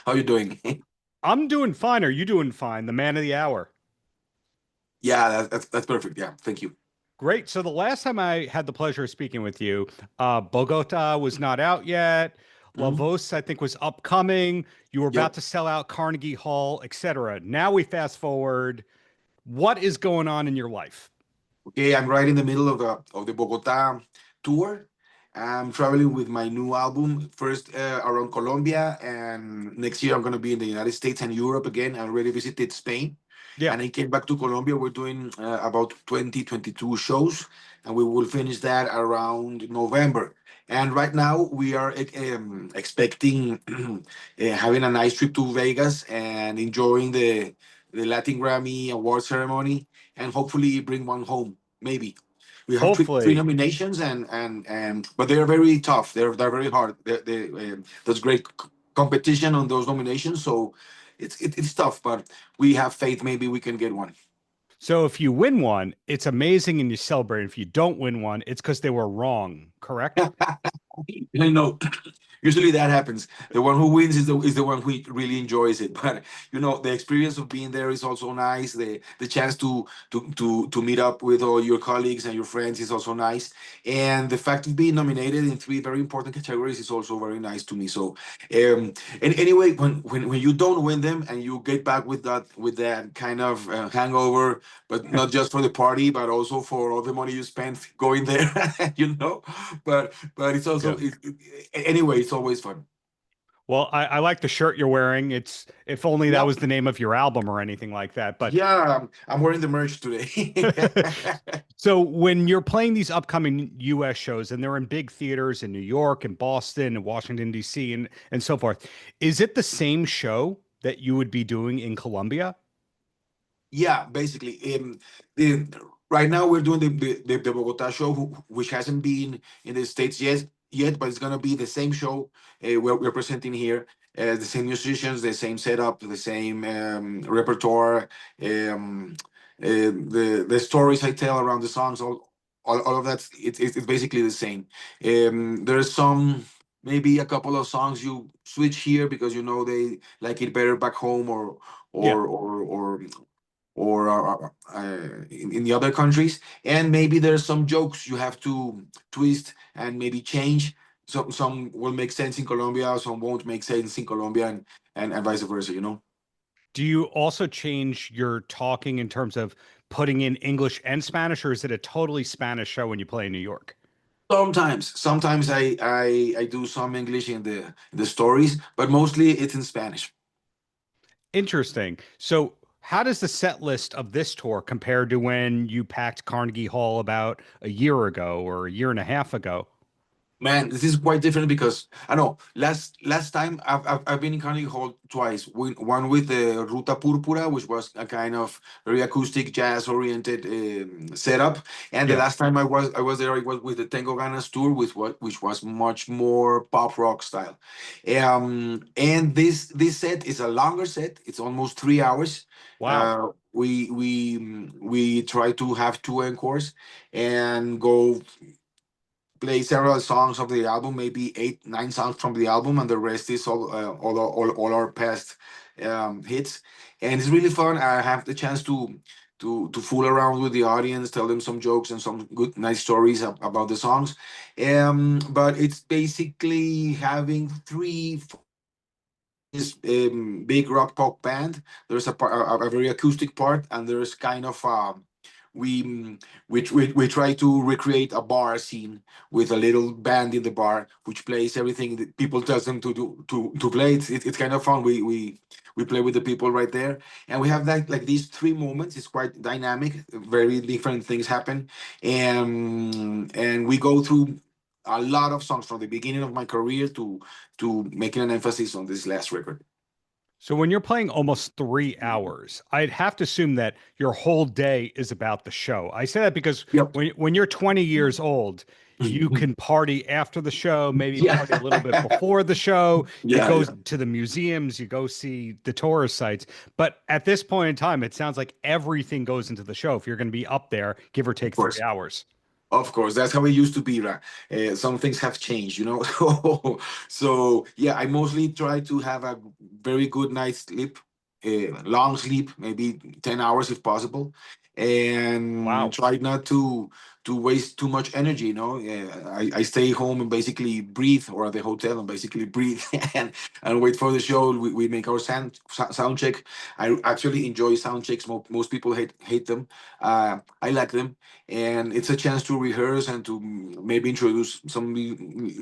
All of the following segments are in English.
How you doing? I'm doing fine. Are you doing fine? The man of the hour. Yeah, that's perfect. Yeah, thank you. Great. So the last time I had the pleasure of speaking with you, Bogota was not out yet. La Mhm. Voz, I think, was upcoming. You were about Yep. to sell out Carnegie Hall, etc. Now we fast forward. What is going on in your life? Okay, I'm right in the middle of the Bogotá tour. I'm traveling with my new album first around Colombia, and next year I'm going to be in the United States and Europe again. I already visited Spain, Yeah. and I came back to Colombia. We're doing about 22 shows, and we will finish that around November. And right now we are expecting having a nice trip to Vegas and enjoying the Latin Grammy award ceremony, and hopefully bring one home. Maybe we have three Hopefully. nominations, and but they are very tough. They're very hard. There's great competition on those nominations, so it's tough. But we have faith. Maybe we can get one. So if you win one, it's amazing and you celebrate. If you don't win one, it's because they were wrong, correct? I know. Usually that happens. The one who wins is the one who really enjoys it. But the experience of being there is also nice. The chance to meet up with all your colleagues and your friends is also nice. And the fact of being nominated in three very important categories is also very nice to me. So, and anyway, when you don't win them and you get back with that kind of hangover, but not just for the party, but also for all the money you spent going there, but it's also Yeah. anyway, it's always fun. Well, I like the shirt you're wearing. It's if only that Yep. was the name of your album or anything like that. But Yeah, I'm wearing the merch today. so when you're playing these upcoming US shows and they're in big theaters in New York and Boston and Washington, D.C. and so forth, is it the same show that you would be doing in Colombia? Yeah, basically. The, right now we're doing the Bogota show, which hasn't been in the States yet, but it's gonna be the same show we're presenting here. The same musicians, the same setup, the same repertoire, the stories I tell around the songs, all of that. It's basically the same. There's some maybe a couple of songs you switch here because they like it better back home, or Yeah. or or or in the other countries, and maybe there's some jokes you have to twist and maybe change. Some will make sense in Colombia, some won't make sense in Colombia, and vice versa. Do you also change your talking in terms of putting in English and Spanish, or is it a totally Spanish show when you play in New York? Sometimes I do some English in the stories, but mostly it's in Spanish. Interesting. So, how does the set list of this tour compare to when you packed Carnegie Hall about a year ago or a year and a half ago? Man, this is quite different because I know last time I've been in Carnegie Hall twice. One with the Ruta Púrpura, which was a kind of very acoustic jazz oriented setup, and the Yeah. last time I was there, I was with the Tengo Ganas tour, which was much more pop rock style. And this set is a longer set. It's almost 3 hours. Wow. We try to have two encores and go play several songs of the album, maybe eight, nine songs from the album, and the rest is all our past hits. And it's really fun. I have the chance to fool around with the audience, tell them some jokes and some good, nice stories about the songs. But it's basically having three this big rock pop band. There's a very acoustic part, and there's kind of we, we try to recreate a bar scene with a little band in the bar which plays everything that people tell them to play. It's kind of fun. We play with the people right there, and we have like these three moments. It's quite dynamic. Very different things happen, and we go through a lot of songs from the beginning of my career to making an emphasis on this last record. So, when you're playing almost 3 hours, I'd have to assume that your whole day is about the show. I say that because Yep. when you're 20 years old, you can party after the show, maybe Yeah. party a little bit before the show. You Yeah, go yeah. to the museums, you go see the tourist sites. But at this point in time, it sounds like everything goes into the show if you're going to be up there, give or Of take three course. hours. Of course, that's how it used to be. Some things have changed. So yeah, I mostly try to have a very good night's sleep, long sleep, maybe 10 hours if possible, and Wow. try not to waste too much energy. You know, I stay home and basically breathe, or at the hotel and basically breathe and wait for the show. We make our sound check. I actually enjoy sound checks. Most people hate them. I like them, and it's a chance to rehearse and to maybe introduce some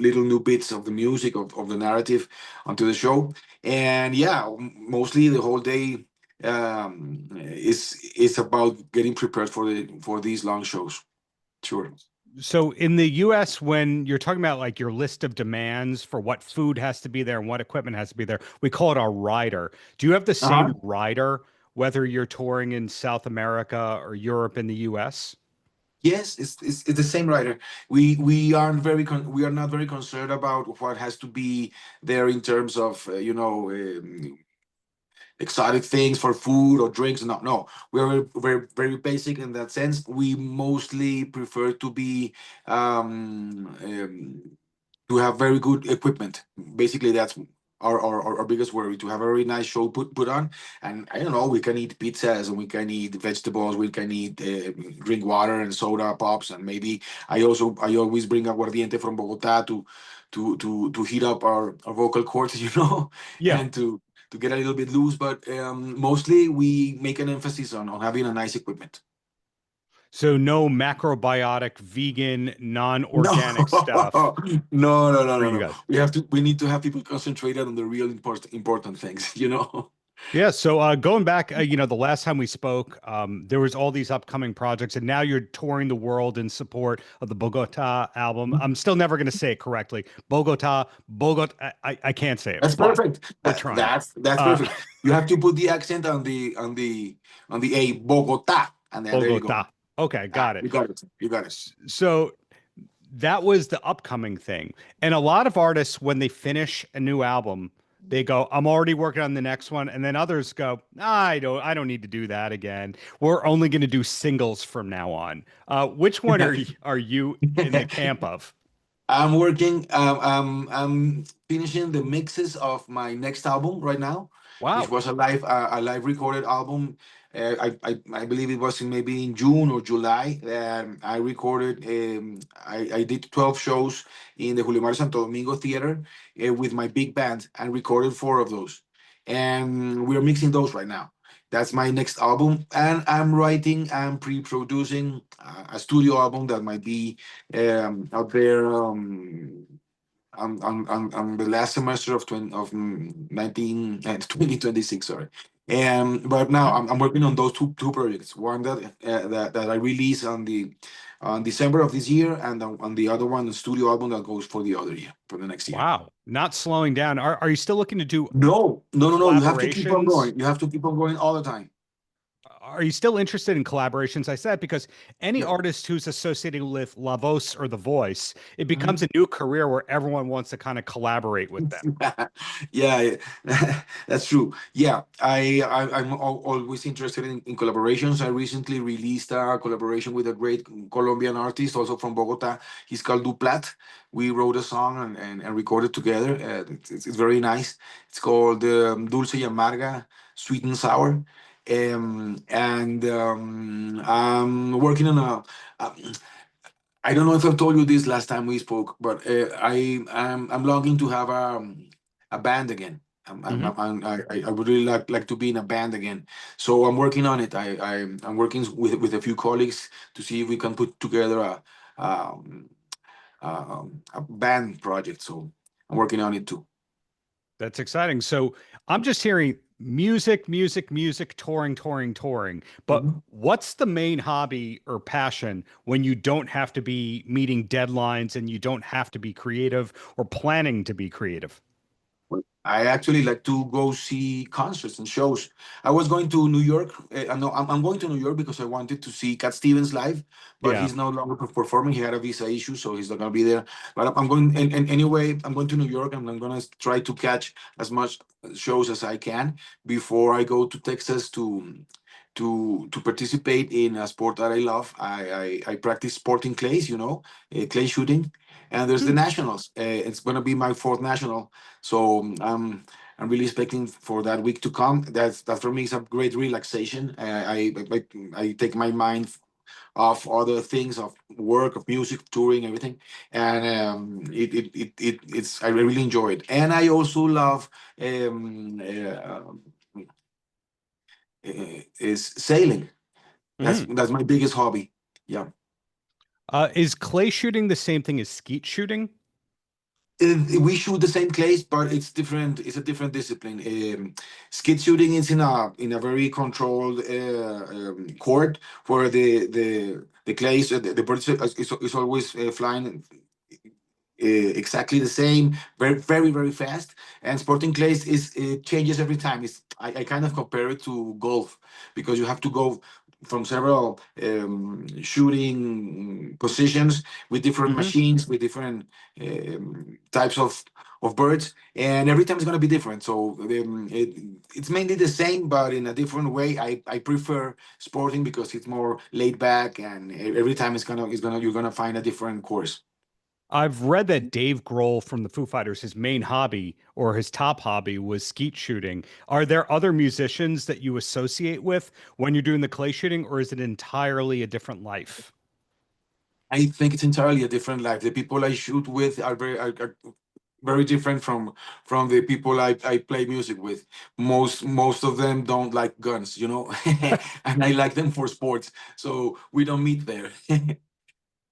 little new bits of the music of the narrative onto the show. And yeah, mostly the whole day is about getting prepared for these long shows. Sure. So in the US, when you're talking about like your list of demands for what food has to be there and what equipment has to be there, we call it a rider. Do you have the Uh-huh. same rider whether you're touring in South America or Europe in the US? Yes, it's the same writer. We are not very concerned about what has to be there in terms of exotic things for food or drinks. No, no, we're very basic in that sense. We mostly prefer to be to have very good equipment. Basically, that's our biggest worry, to have a very nice show put on. And I don't know, we can eat pizzas and we can eat vegetables, we can eat drink water and soda pops, and maybe I always bring aguardiente from Bogotá to heat up our vocal cords, Yeah. and to get a little bit loose. But mostly we make an emphasis on having a nice equipment. So no macrobiotic, vegan, No, non-organic stuff no, for you no. guys. We need to have people concentrated on the real important things, Yeah. So going back, the last time we spoke, there was all these upcoming projects, and now you're touring the world in support of the Bogota album. I'm still never going to say it correctly. Bogota. I can't say it, That's but perfect. we're trying. That's Uh, perfect. You have to put the accent on the A, Bogota, and then there you go. Bogota. Okay, got it. You got it. You got it. So that was the upcoming thing. And a lot of artists, when they finish a new album, they go, I'm already working on the next one. And then others go, I don't need to do that again. We're only going to do singles from now on. Which one are you in the camp of? I'm working. I'm finishing the mixes of my next album right now, which Wow. was a live recorded album. I believe it was maybe in June or July. I recorded. I did 12 shows in the Julio Mario Santo Domingo Theater with my big band, and recorded four of those. And we're mixing those right now. That's my next album, and I'm writing and pre-producing a studio album that might be out there on the last semester of 2026. Sorry. But now Okay. I'm working on those two projects. One that I release on December of this year, and on the other one, the studio album that goes for the other year, for the next year. Wow. Not slowing down. Are you still looking to do No, no, no, no. You have to keep on collaborations? going. You have to keep on going all the time. Are you still interested in collaborations? I said because any Yeah. artist who's associated with La Voz or The Voice, it Mhm. becomes a new career where everyone wants to kind of collaborate with them. Yeah, that's true. Yeah, I'm always interested in collaborations. I recently released a collaboration with a great Colombian artist, also from Bogota. He's called Duplat. We wrote a song and recorded together. It's very nice. It's called Dulce y Amarga, Sweet and Sour. And I'm working on I don't know if I've told you this last time we spoke, but I'm longing to have a band again. Hmm. I would really like to be in a band again. So I'm working on it. I'm working with a few colleagues to see if we can put together um, a band project. So I'm working on it too. That's exciting. So I'm just hearing music, music, music, touring, touring, touring. But Mhm. what's the main hobby or passion when you don't have to be meeting deadlines and you don't have to be creative or planning to be creative? I actually like to go see concerts and shows. I was going to New York. No, I'm going to New York because I wanted to see Cat Stevens live, but Yeah. he's no longer performing. He had a visa issue, so he's not going to be there. But I'm going, and anyway, I'm going to New York, and I'm going to try to catch as much shows as I can before I go to Texas to participate in a sport that I love. I practice sporting clays, clay shooting, and there's the Hmm. nationals. It's going to be my fourth national, so I'm really expecting for that week to come. That for me is a great relaxation. I take my mind of other things, of work, of music, touring, everything, and it's I really enjoy it. And I also love um, is sailing. Mhm. That's my biggest hobby. Yeah. Is clay shooting the same thing as skeet shooting? We shoot the same clays, but it's different. It's a different discipline. Skid shooting is in a very controlled court where the clays, the birds is always flying exactly the same, very fast. And sporting clays is it changes every time. I kind of compare it to golf because you have to go from several shooting positions with different Hmm. machines, with different types of birds, and every time it's going to be different. So it's mainly the same, but in a different way. I prefer sporting because it's more laid back, and every time it's gonna you're gonna find a different course. I've read that Dave Grohl from the Foo Fighters, his main hobby or his top hobby was skeet shooting. Are there other musicians that you associate with when you're doing the clay shooting, or is it entirely a different life? I think it's entirely a different life. The people I shoot with are very different from the people I play music with. Most of them don't like guns, and I like them for sports. So we don't meet there.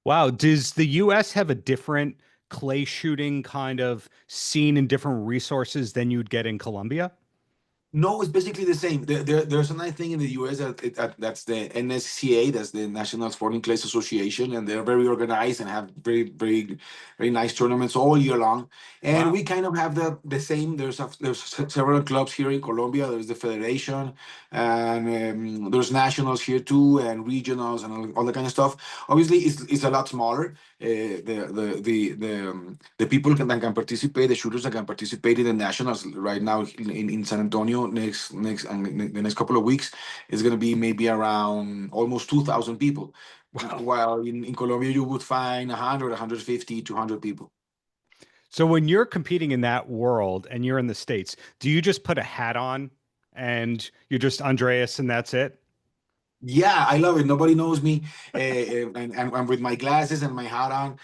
Wow. Does the US have a different clay shooting kind of scene and different resources than you'd get in Colombia? No, it's basically the same. There's a nice thing in the US that's the NSCA, that's the National Sporting Clays Association, and they're very organized and have very nice tournaments all year long. And Wow. we kind of have the same. There's several clubs here in Colombia. There's the federation, and there's nationals here too, and regionals, and all that kind of stuff. Obviously, it's a lot smaller. The people that can participate, the shooters that can participate in the nationals right now in San Antonio next the next couple of weeks is going to be maybe around almost 2,000 people, Wow. while in Colombia you would find 100, 150, 200 people. So when you're competing in that world and you're in the States, do you just put a hat on and you're just Andreas and that's it? Yeah, I love it. Nobody knows me, and with my glasses and my hat on,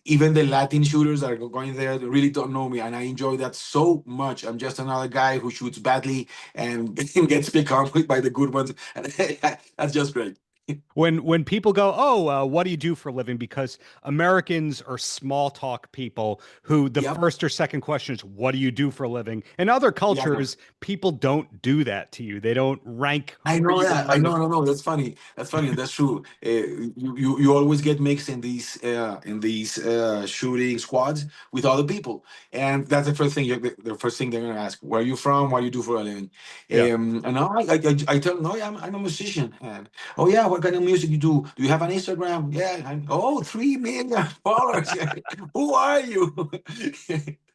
even the Latin shooters that are going there they really don't know me, and I enjoy that so much. I'm just another guy who shoots badly and gets picked on with by the good ones, and that's just great. When people go, "Oh, what do you do for a living?" Because Americans are small talk people who the Yep. first or second question is, "What do you do for a living?" In other Yeah. cultures, people don't do that to you. They don't rank I where know you that. I are. know. No, no. That's funny. That's funny, and that's true. You always get mixed in these shooting squads with other people, and that's the first thing. The first thing they're gonna ask: Where are you from? What do you do for a living? Yeah. And I tell them, no, yeah, I'm a musician. And oh yeah, what kind of music you do? Do you have an Instagram? Yeah. Oh, 3 million followers. Who are you?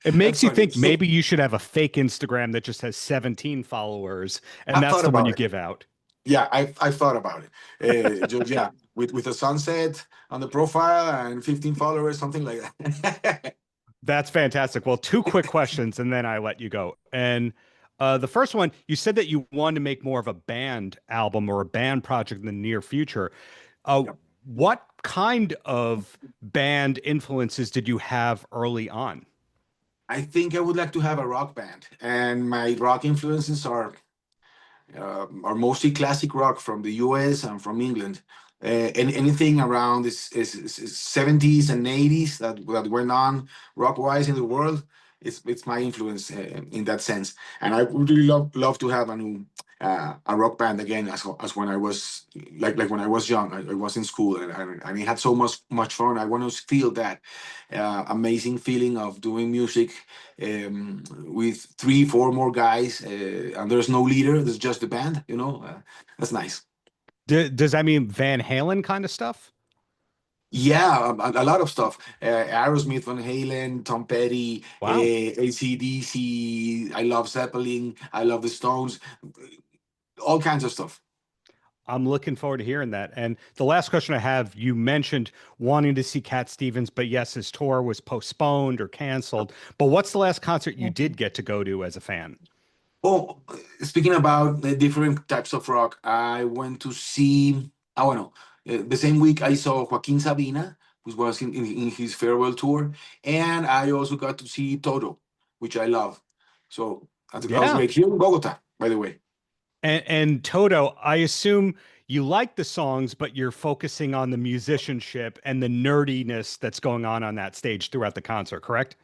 It That's makes you funny. think maybe you should have a fake Instagram that just has 17 followers, and I've that's thought the one about you it. give out. Yeah, I thought about it. Just yeah, with a sunset on the profile and 15 followers, something like that. That's fantastic. Well, two quick questions, and then I let you go. And the first one, you said that you wanted to make more of a band album or a band project in the near future. Uh, Yep. what kind of band influences did you have early on? I think I would like to have a rock band, and my rock influences are mostly classic rock from the US and from England. And anything around this 70s and 80s that went on rock wise in the world, it's my influence in that sense. And I would really love to have a rock band again as when I was like when I was young. I was in school and I had so much fun. I want to feel that amazing feeling of doing music with three, four more guys, and there's no leader. There's just the band. That's nice. Does that mean Van Halen kind of stuff? Yeah, a lot of stuff. Aerosmith, Van Halen, Tom Petty, Wow. AC/DC. I love Zeppelin. I love the Stones. All kinds of stuff. I'm looking forward to hearing that. And the last question I have, you mentioned wanting to see Cat Stevens, but yes, his tour was postponed or canceled. But what's the last concert you did get to go to as a fan? Oh, speaking about the different types of rock, I went to see, I don't know, the same week I saw Joaquin Sabina, who was in his farewell tour, and I also got to see Toto, which I love. So that was Yeah. great. Here in Bogota, by the way. And Toto, I assume you like the songs, but you're focusing on the musicianship and the nerdiness that's going on that stage throughout the concert, correct?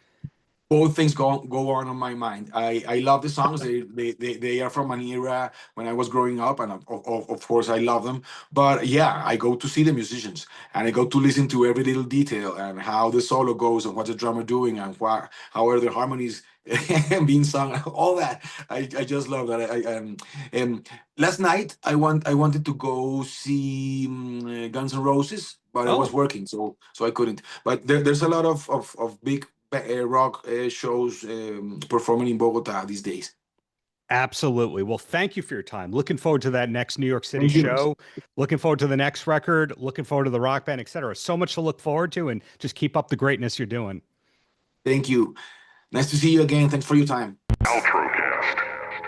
Both things go on my mind. I love the songs. They are from an era when I was growing up, and of course I love them. But yeah, I go to see the musicians, and I go to listen to every little detail and how the solo goes and what the drummer doing and how are the harmonies being sung. All that I just love that. And last night I wanted to go see Guns N' Roses, but I was Oh, working, so I couldn't. But there's a lot of big rock shows performing in Bogota these days. absolutely. Well, thank you for your time. Looking forward to that next New York City Thank you. show. Looking forward to the next record. Looking forward to the rock band, etc. So much to look forward to, and just keep up the greatness you're doing. Thank you. Nice to see you again. Thanks for your time. Paltrow.